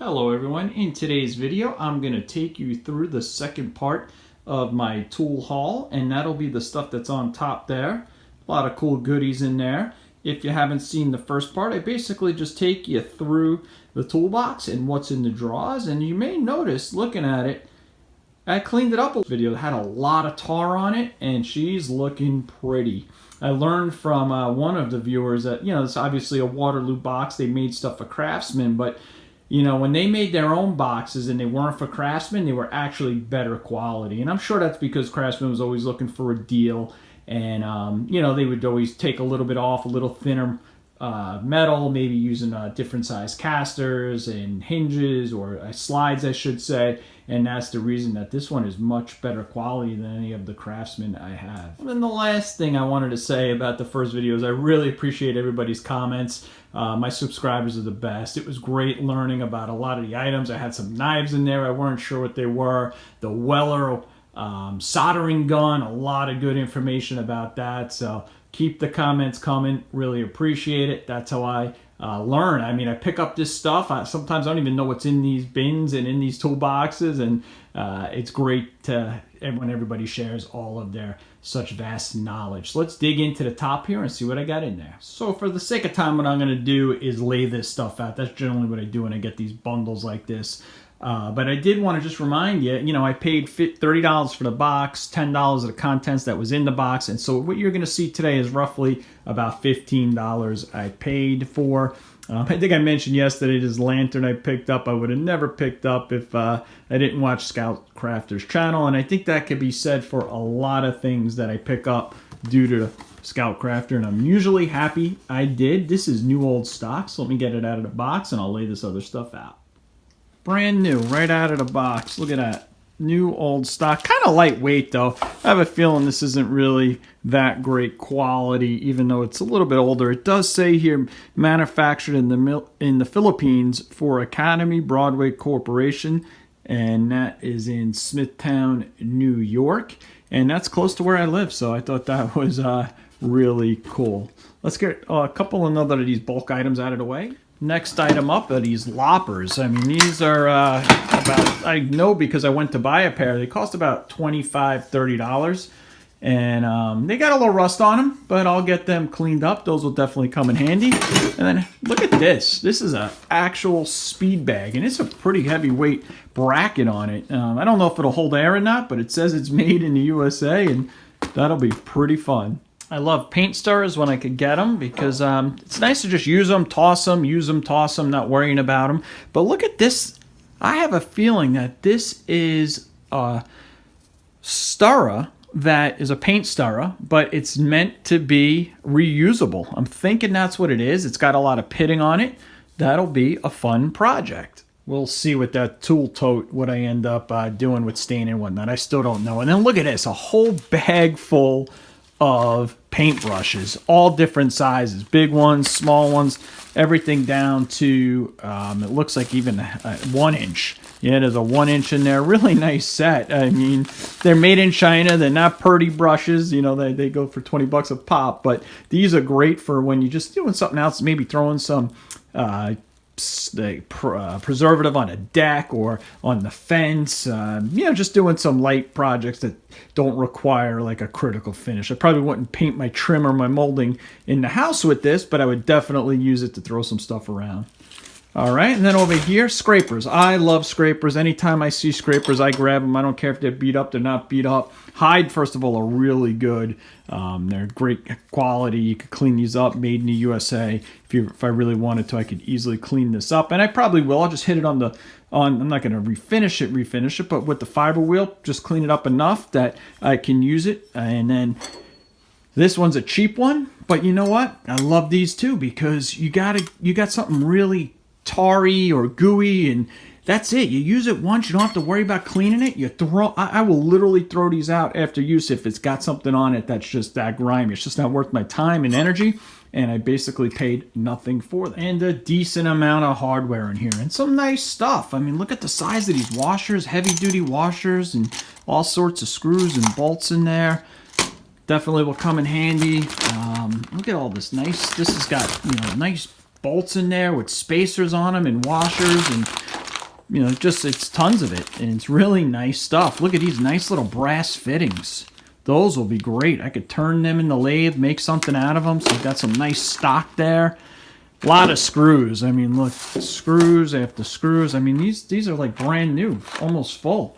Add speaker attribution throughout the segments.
Speaker 1: Hello everyone, in today's video I'm going to take you through the second part of my tool haul, and that'll be the stuff that's on top there. A lot of cool goodies in there. If you haven't seen the first part, I basically just take you through the toolbox and what's in the drawers, and you may notice looking at it, I cleaned it up a video. It had a lot of tar on it and she's looking pretty. I learned from one of the viewers that, it's obviously a Waterloo box. They made stuff for craftsmen, but when they made their own boxes and they weren't for craftsmen, they were actually better quality. And I'm sure that's because craftsmen was always looking for a deal. And, they would always take a little bit off, a little thinner metal, maybe using different size casters and hinges or slides, I should say. And that's the reason that this one is much better quality than any of the craftsmen I have. And then the last thing I wanted to say about the first video is I really appreciate everybody's comments. My subscribers are the best. It was great learning about a lot of the items. I had some knives in there. I weren't sure what they were. The Weller soldering gun, a lot of good information about that. So keep the comments coming. Really appreciate it. That's how I learn. I mean, I pick up this stuff. Sometimes I don't even know what's in these bins and in these toolboxes, and it's great when everybody shares all of their such vast knowledge. So let's dig into the top here and see what I got in there. So for the sake of time, what I'm going to do is lay this stuff out. That's generally what I do when I get these bundles like this. But I did want to just remind you, I paid $30 for the box, $10 of the contents that was in the box. And so what you're going to see today is roughly about $15 I paid for. I think I mentioned yesterday this lantern I picked up. I would have never picked up if I didn't watch Scout Crafter's channel. And I think that could be said for a lot of things that I pick up due to Scout Crafter. And I'm usually happy I did. This is new old stock. So let me get it out of the box and I'll lay this other stuff out. Brand new, right out of the box. Look at that. New old stock. Kind of lightweight, though. I have a feeling this isn't really that great quality, even though it's a little bit older. It does say here, manufactured in the Philippines for Academy Broadway Corporation, and that is in Smithtown, New York. And that's close to where I live, so I thought that was really cool. Let's get a couple of these bulk items out of the way. Next item up are these loppers. I mean, these are about, I know because I went to buy a pair, they cost about $25, $30. And they got a little rust on them, but I'll get them cleaned up. Those will definitely come in handy. And then look at this. This is an actual speed bag, and it's a pretty heavyweight bracket on it. I don't know if it'll hold air or not, but it says it's made in the USA, and that'll be pretty fun. I love paint stirrers when I could get them because it's nice to just use them, toss them, use them, toss them, not worrying about them. But look at this. I have a feeling that this is a stirrer that is a paint stirrer, but it's meant to be reusable. I'm thinking that's what it is. It's got a lot of pitting on it. That'll be a fun project. We'll see with that tool tote what I end up doing with stain and whatnot. I still don't know. And then look at this, a whole bag full of paintbrushes, all different sizes, big ones, small ones, everything down to, it looks like even 1 inch. Yeah, there's a 1 inch in there. Really nice set. I mean, they're made in China. They're not Purdy brushes. They go for 20 bucks a pop, but these are great for when you're just doing something else, maybe throwing some preservative on a deck or on the fence, just doing some light projects that don't require like a critical finish. I probably wouldn't paint my trim or my molding in the house with this, but I would definitely use it to throw some stuff around. All right, and then over here, scrapers. I love scrapers. Anytime I see scrapers, I grab them. I don't care if they're beat up, they're not beat up. Hyde, first of all, are really good. They're great quality. You could clean these up, made in the USA. If I really wanted to, I could easily clean this up, and I probably will. I'll just hit it on I'm not going to refinish it, but with the fiber wheel, just clean it up enough that I can use it. And then this one's a cheap one, but you know what? I love these too because you got something really tarry or gooey, and that's it. You use it once, you don't have to worry about cleaning it. I will literally throw these out after use if it's got something on it that's just that grimy. It's just not worth my time and energy, and I basically paid nothing for them. And a decent amount of hardware in here and some nice stuff. I mean, look at the size of these washers, heavy duty washers, and all sorts of screws and bolts in there. Definitely will come in handy. Look at all this nice. This has got nice bolts in there with spacers on them and washers, and you know, just it's tons of it, and it's really nice stuff. Look at these nice little brass fittings. Those will be great. I could turn them in the lathe, make something out of them. So I've got some nice stock there. A lot of screws. I mean, look, screws after screws. I mean, these are like brand new, almost full.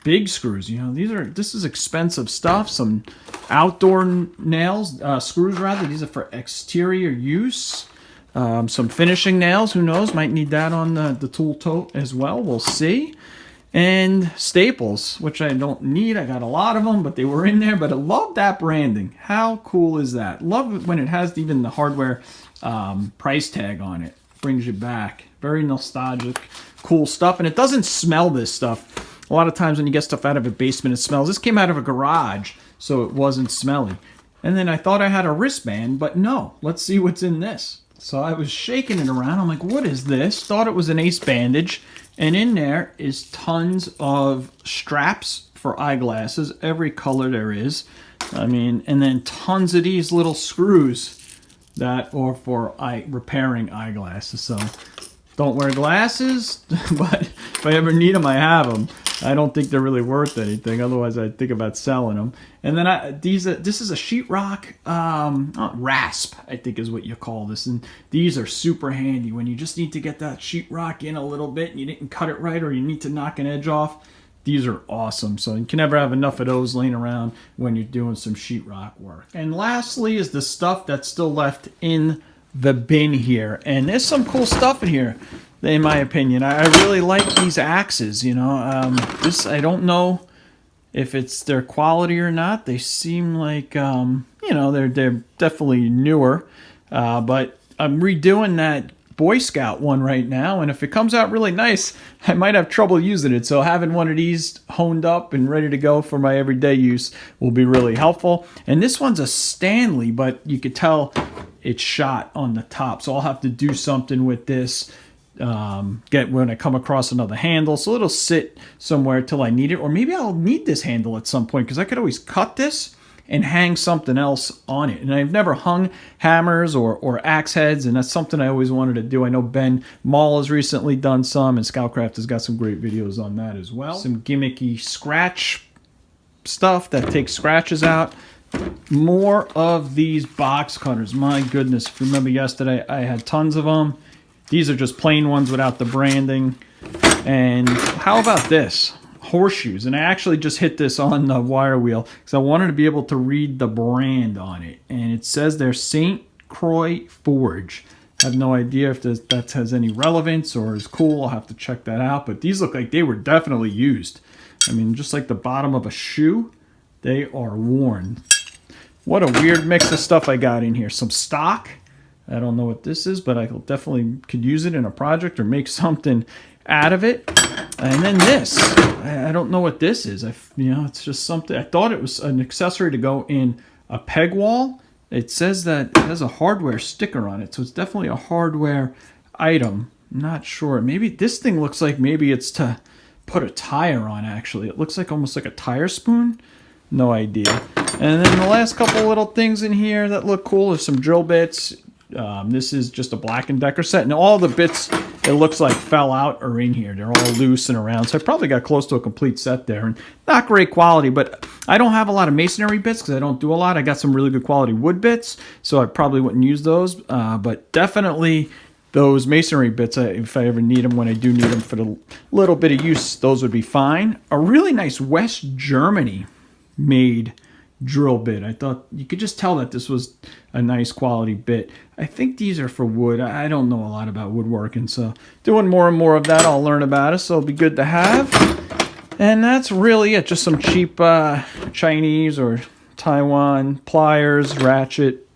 Speaker 1: Big screws. You know, this is expensive stuff. Some outdoor nails, screws rather. These are for exterior use. Some finishing nails. Who knows? Might need that on the tool tote as well. We'll see. And staples, which I don't need. I got a lot of them, but they were in there. But I love that branding. How cool is that? Love it when it has even the hardware price tag on it. Brings you back. Very nostalgic, cool stuff. And it doesn't smell this stuff. A lot of times when you get stuff out of a basement, it smells. This came out of a garage, so it wasn't smelly. And then I thought I had a wristband, but no. Let's see what's in this. So I was shaking it around. I'm like, what is this? Thought it was an ace bandage. And in there is tons of straps for eyeglasses, every color there is. I mean, and then tons of these little screws that are for repairing eyeglasses. So don't wear glasses, but if I ever need them, I have them. I don't think they're really worth anything. Otherwise, I'd think about selling them. And then this is a sheetrock rasp, I think is what you call this. And these are super handy when you just need to get that sheetrock in a little bit and you didn't cut it right, or you need to knock an edge off. These are awesome. So you can never have enough of those laying around when you're doing some sheetrock work. And lastly is the stuff that's still left in the bin here. And there's some cool stuff in here, in my opinion. I really like these axes, you know. This, I don't know if it's their quality or not. They seem like, you know, they're definitely newer. But I'm redoing that Boy Scout one right now, and if it comes out really nice, I might have trouble using it. So having one of these honed up and ready to go for my everyday use will be really helpful. And this one's a Stanley, but you could tell it's shot on the top. So I'll have to do something with this when I come across another handle. So it'll sit somewhere till I need it. Or maybe I'll need this handle at some point, because I could always cut this and hang something else on it. And I've never hung hammers or axe heads, and that's something I always wanted to do. I know Ben Mall has recently done some, and Scoutcraft has got some great videos on that as well. Some gimmicky scratch stuff that takes scratches out. More of these box cutters. My goodness, if you remember yesterday, I had tons of them. These are just plain ones without the branding. And how about this? Horseshoes. And I actually just hit this on the wire wheel because I wanted to be able to read the brand on it. And it says they're St. Croix Forge. I have no idea if that has any relevance or is cool. I'll have to check that out. But these look like they were definitely used. I mean, just like the bottom of a shoe, they are worn. What a weird mix of stuff I got in here. Some stock. I don't know what this is, but I definitely could use it in a project or make something out of it. And then this. I don't know what this is. You know, it's just something. I thought it was an accessory to go in a peg wall. It says that it has a hardware sticker on it, so it's definitely a hardware item. I'm not sure. Maybe this thing looks like maybe it's to put a tire on, actually. It looks like almost like a tire spoon. No idea. And then the last couple little things in here that look cool is some drill bits. This is just a Black & Decker set, and all the bits it looks like fell out are in here. They're all loose and around, so I probably got close to a complete set there. And not great quality, but I don't have a lot of masonry bits because I don't do a lot. I got some really good quality wood bits, so I probably wouldn't use those. But definitely those masonry bits, if I ever need them, when I do need them for the little bit of use, those would be fine. A really nice West Germany made drill bit. I thought you could just tell that this was a nice quality bit. I think these are for wood. I don't know a lot about woodworking, so doing more and more of that, I'll learn about it, so it'll be good to have. And that's really it. Just some cheap Chinese or Taiwan pliers, ratchet.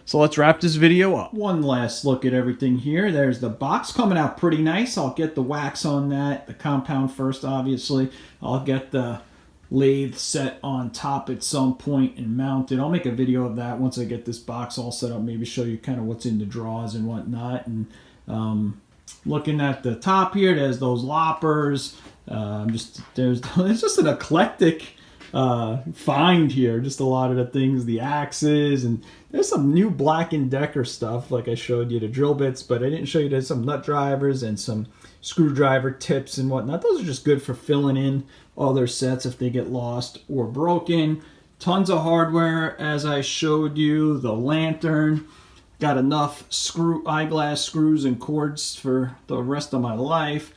Speaker 1: So let's wrap this video up. One last look at everything here. There's the box coming out pretty nice. I'll get the wax on that, the compound first, obviously. I'll get the lathe set on top at some point and mount it. I'll make a video of that once I get this box all set up, maybe show you kind of what's in the drawers and whatnot. And looking at the top here, there's those loppers. It's just an eclectic find here. Just a lot of the things, the axes, and there's some new Black & Decker stuff, like I showed you, the drill bits, but I didn't show you there's some nut drivers and some screwdriver tips and whatnot. Those are just good for filling in all their sets if they get lost or broken. Tons of hardware, as I showed you. The lantern, got enough eyeglass screws and cords for the rest of my life.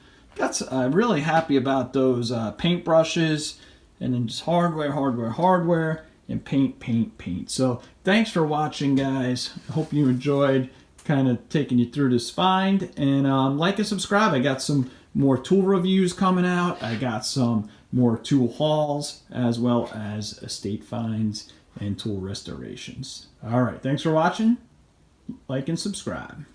Speaker 1: I'm really happy about those paint brushes, and then just hardware, and paint. So thanks for watching, guys. I hope you enjoyed kind of taking you through this find, and like and subscribe. I got some more tool reviews coming out. I got some more tool hauls, as well as estate finds and tool restorations. All right, thanks for watching. Like and subscribe.